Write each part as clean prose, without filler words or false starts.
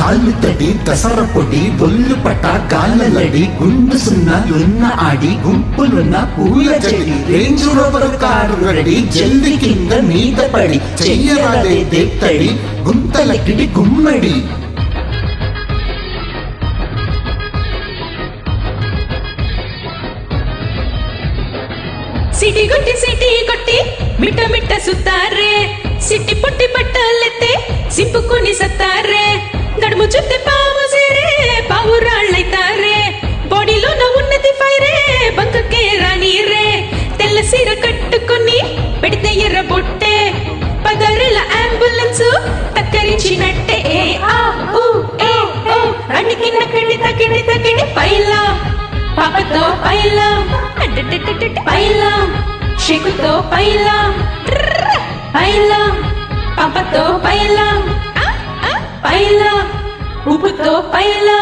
కాళ్ళు తడి దసర పొడి బొల్లు పట గాలలడి గుండు సున్నాలున్న ఆడి గుంపులున్న పూల జడి రేంజ్ రోవర్ కారు రెడీ జల్ది కింద మీద పడి చెయ్యరాదే దేత్తడి గుంతలకిడి గుమ్మడి సిటీ కొట్టి మిట్ట మిట్ట సుత్తారే సిట్టి పుట్టి బట్టలెత్తే సింపుకుని సత్తారే నడుము చుట్టే పావు సిరే పావు రాళ్ళైతారే బాడీలో ఉన్నది ఫైరే బంకకే రాని రే తెల్ల సీర కట్టుకుని పెడితే ఎర్ర బొట్టే పదరెల అంబులెన్స్ టక్కరించినట్టే ఏ ఆ ఊ ఏ ఓ అడికి నక్కడి తకిడి పైలా పాపతో పైలా పైలా షేకుతో పైలా పైలా పాపతో పైలా పైలా ఉప్పుతో పైలా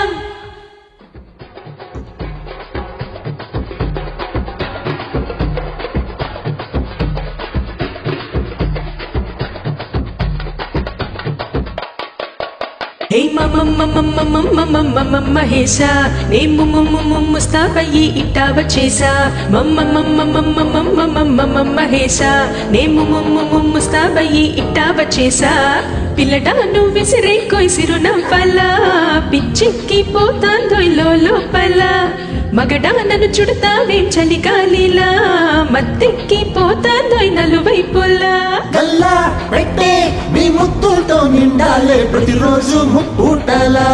హే మహేశా నే ముస్తాబయ్యి ఇట్టా వచ్చేసా మహేశా నే ముస్తాబయ్యి ఇట్టా వచ్చేసా పిల్లడా నువ్వు విసిరే కొయ్సిరు నవ్వాలా పిచ్చెక్కి పోతాందో లోపల మగడా నన్ను చుడతావేం చలిగాలిలా మత్తెక్కి పోతాందో నలువైపులా గల్లా పెట్టే మీ ముద్దులతో నిండాలే ప్రతిరోజు ముప్పూటలా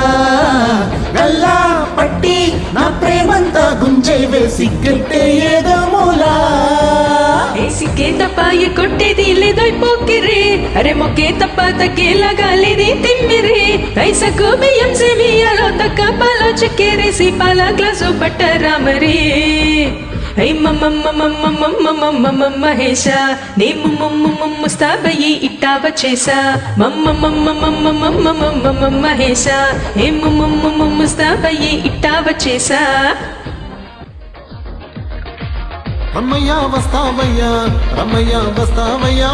గల్లా పట్టి నా ప్రేమంతా గుంజే వేసి గట్టే ఏదో మూలా సిక్కే తప్ప కొట్టేది లేదో పోకిరే అరే మొక్కే తప్ప తగ్గేలాగా లేది తిమ్మిరే రైసకు బియ్యం సేమియాలో తక్క పాలో చక్కెరే సిపాల గ్లాసు పట్టరా మరి హై మహేశా నే ముస్తాబయ్యి ఇట్టా వచ్చేసా మహేశా హే ముస్తాబయ్యి ఇట్టా వచ్చేసా రమ్మయ్యా వస్తావయ్యా రమ్మయ్యా వస్తావయ్యా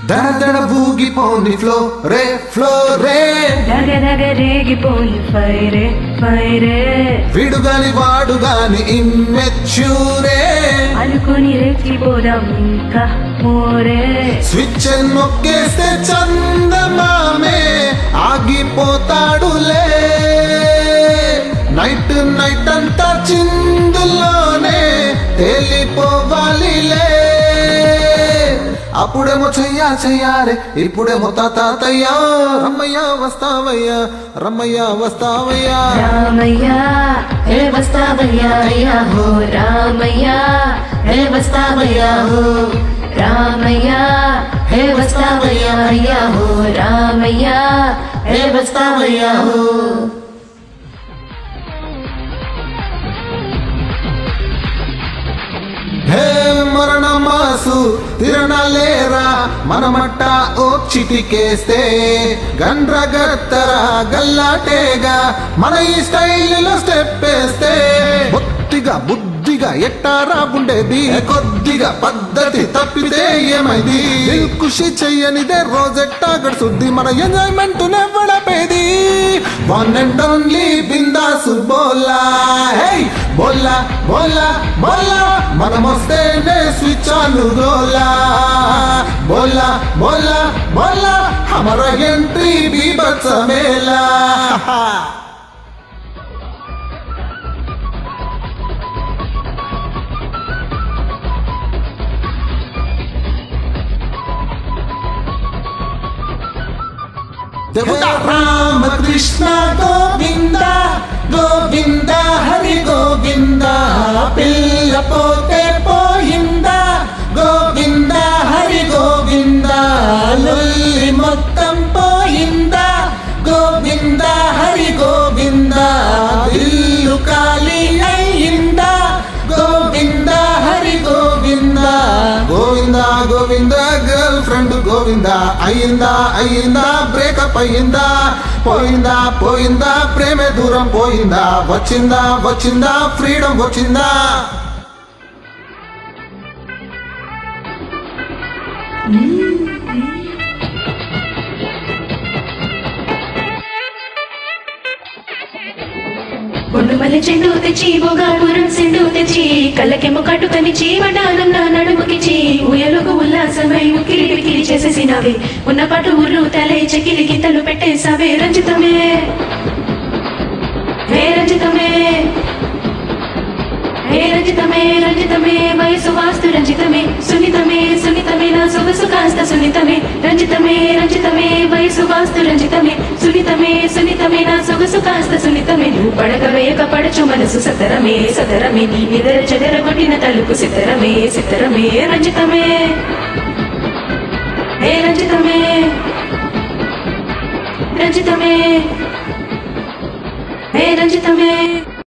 దడ దడ ఊగిపోని ఫ్లో రే దగ రేగిపోని ఫైరే విడుగాని వాడుగాని ఇమ్మెచ్యూరే అనుకుని రెచ్చిపోదాం ఇంకా మోరే స్విచ్ నొక్కేస్తే చందమామే ఆగిపోతాడులే నైట్ అంతా చిందులోనే తేలిపోవాలిలే అప్పుడేమో చెయ్యారే ఇప్పుడేమో తాతయ్యా రమ్మయ్యా వస్తావయ్యా రమ్మయ్యా వస్తావయ్యా రామయ్యా హే వస్తావయ్యా అయ్యా హో రామయ్యా హే వస్తావయ్యా హో రామయ్యా హే వస్తావయ్యా అయ్యా హో రామయ్యా హే వస్తావయ్యా హో హే మరణ మాసు తిరణలేరా మనమట్ట ఓ చిటికేస్తే గండ్రగత్తరా గల్లాటేగా మన ఈ స్టైల్లో స్టెప్ వేస్తే బుద్ధిగా ఎట్టారా ఉండేది కొద్దిగా పద్ధతి తప్పితే ఏమైంది ఖుషి చెయ్యనిదే రోజెట్టా గడుసుద్ది మన ఎంజాయ్మెంట్ నెవ్వడపేది వన్ అండ్ ఓన్లీ బిందాసు బోలా హే బోలా బోలా బోలా మనమొస్తేనే స్విచ్ ఆన్ గోలా బోలా బోలా బోలా హమారా ఎంట్రీ బీభత్స మేలా రామ కృష్ణ గోవింద గోవింద హరి గోవింద పిల్ల పోతే పోయిందా గోవింద హరి గోవింద లొల్లి మొత్తం పోయిందా గోవింద హరి గోవింద ఇల్లు ఖాళీ అయిందా గోవింద హరి గోవింద గోవింద గోవింద గర్ల్ ఫ్రెండ్ గోవింద అయ్యిందా బ్రేకప్ అయ్యిందా పోయిందా ప్రేమే దూరం పోయిందా వచ్చిందా ఫ్రీడమ్ వచ్చిందా మల్లె చెండు తెచ్చి భోగాపురం సెండు తెచ్చి కళ్ళకెమ్మ కట్టుకనిచ్చి వడ్డానం నా నడుముకిచ్చి ఊయలుగు ఉల్లాసమై ఉక్కిరి బిక్కిరి చేసేసినవే ఉన్న పాటు ఊర్లు తలే చెక్కిలి గింతలు పెట్టేసావే రంజితమే హే రంజితమే హే రంజితమే రంజితమే వయసు వాస్తు రంజితమే సున్నితమే సున్నితమే నా సొగసు కాస్త సున్నితమే రంజితమే రంజితమే వయసు వాస్తు రంజితమే సున్నితమే సున్నితమే నా సొగసు కాస్త సున్నితమే నువ్వు పడక వేయక పడచు మనసు సతరమే సతరమే నీ నిదర చెదర కొట్టిన తలుపు సితరమే సితరమే రంజితమే హే రంజితమే రంజితమే హే రంజితమే